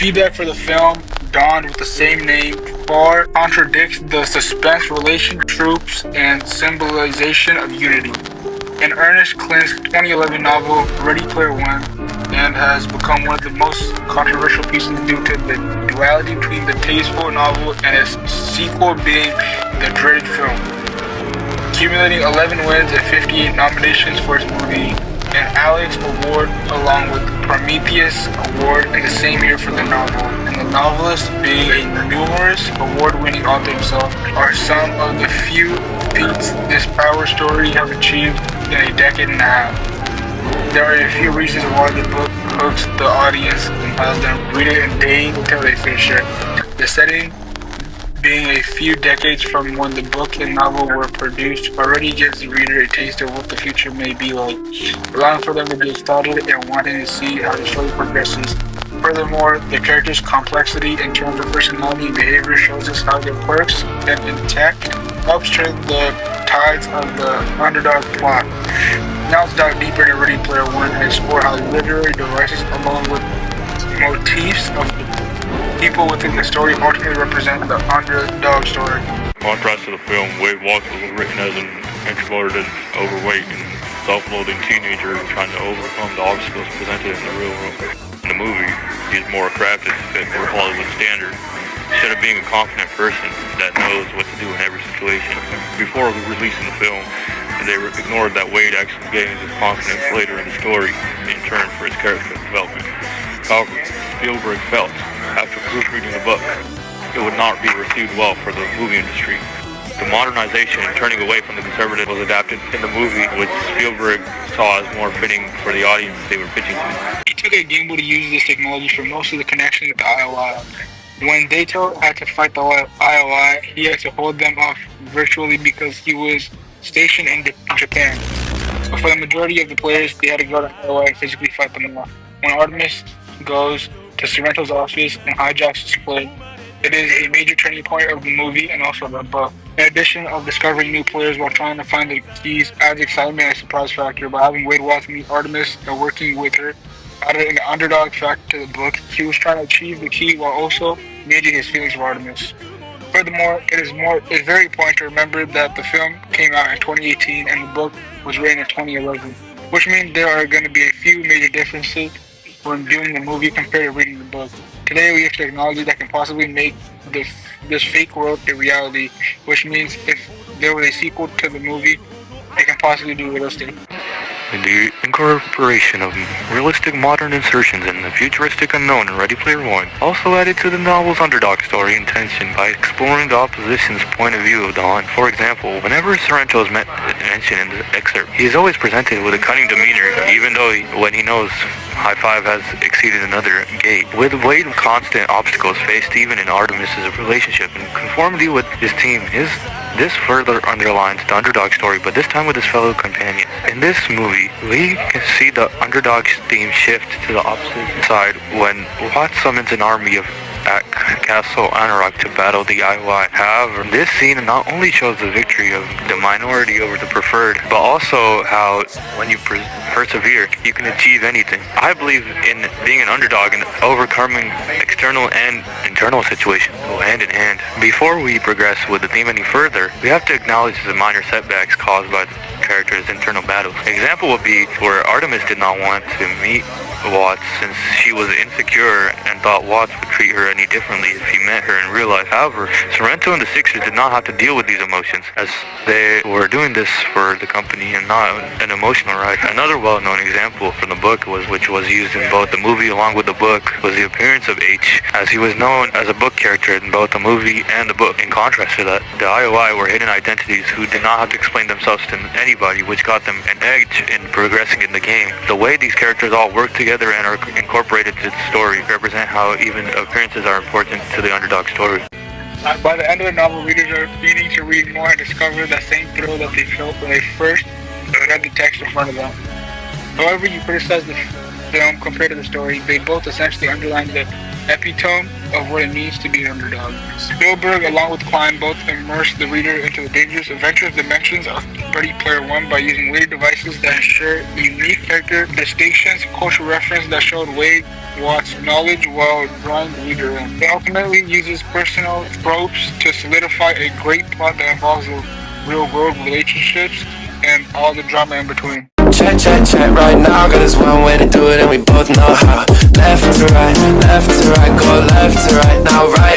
feedback for the film, donned with the same name, far contradicts the suspense, relation, troops, and symbolization of unity. In Ernest Clint's 2011 novel Ready Player One, and has become one of the most controversial pieces due to the duality between the tasteful novel and its sequel being the dreaded film. Accumulating 11 wins and 58 nominations for its movie, an Alex Award along with Prometheus Award in the same year for the novel, and the novelist being a numerous award-winning author himself, are some of the few feats this power story has achieved in a decade and a half. There are a few reasons why the book hooks the audience and has them read it in days until they finish it. The setting being a few decades from when the book and novel were produced already gives the reader a taste of what the future may be like, allowing for them to be excited and wanting to see how the story progresses. Furthermore, the characters' complexity in terms of personality and behavior shows us how their quirks and intact helps turn the tides of the underdog plot. Now let's dive deeper into Ready Player One and explore how literary devices along with motifs of people within the story ultimately represent the underdog story. Contrast to the film, Wade Walker was written as an introverted, overweight, and self-loathing teenager trying to overcome the obstacles presented in the real world. In the movie, he's more crafted to fit more Hollywood standards, instead of being a confident person that knows what to do in every situation. Before releasing the film, they ignored that Wade actually gains his confidence later in the story in turn for his character development. However, Spielberg felt, after proofreading the book, it would not be received well for the movie industry. The modernization and turning away from the conservative was adapted in the movie, which Spielberg saw as more fitting for the audience they were pitching to. He took a gamble to use this technology for most of the connections with the IOI. When Dato had to fight the IOI, he had to hold them off virtually because he was stationed in Japan. But for the majority of the players, they had to go to IOI and physically fight them off. When Artemis goes to Sorrento's office and hijacks the split, it is a major turning point of the movie and also the book. In addition of discovering new players while trying to find the keys adds excitement and surprise factor. By having Wade Walker meet Artemis and working with her added an underdog factor to the book. He was trying to achieve the key while also managing his feelings for Artemis. Furthermore, it's very important to remember that the film came out in 2018 and the book was written in 2011, which means there are going to be a few major differences when viewing the movie compared to reading the book. Today we have technology that can possibly make this fake world a reality, which means if there was a sequel to the movie, it can possibly be realistic. The incorporation of realistic modern insertions in the futuristic unknown in Ready Player One also added to the novel's underdog story and tension by exploring the opposition's point of view of Dawn. For example, whenever Sorrento is mentioned in the excerpt, he is always presented with a cunning demeanor, even though when he knows High Five has exceeded another gate. With Wade's constant obstacles faced even in Artemis' relationship and conformity with his team, this further underlines the underdog story, but this time with his fellow companions. In this movie, we can see the underdog's theme shift to the opposite side when Watts summons an army at Castle Anorak to battle the IOI. However, this scene not only shows the victory of the minority over the preferred, but also how when you persevere, you can achieve anything. I believe in being an underdog and overcoming external and internal situations go hand in hand. Before we progress with the theme any further, we have to acknowledge the minor setbacks caused by the character's internal battles. An example would be where Artemis did not want to meet Watts since she was insecure and thought Watts would treat her any differently if he met her in real life. However, Sorrento and the Sixers did not have to deal with these emotions as they were doing this for the company and not an emotional ride. Another well-known example from the book which was used in both the movie along with the book was the appearance of H, as he was known as a book character in both the movie and the book. In contrast to that, the IOI were hidden identities who did not have to explain themselves to anybody, which got them an edge in progressing in the game. The way these characters all work together and are incorporated to the story represent how even appearances are important to the underdog story. By the end of the novel, readers are beginning to read more and discover that same thrill that they felt when they first read the text in front of them. However you criticize the film compared to the story, they both essentially underline the epitome of what it means to be an underdog. Spielberg, along with Klein, both immersed the reader into the dangerous, adventurous dimensions of Ready Player One by using later devices that ensure unique character distinctions, cultural reference that showed Wade Watts' knowledge while drawing the reader in. It ultimately uses personal tropes to solidify a great plot that involves real world relationships and all the drama in between. Check, check, check right now, got this one way to do it and we both know how. Left to right, go left to right. Now right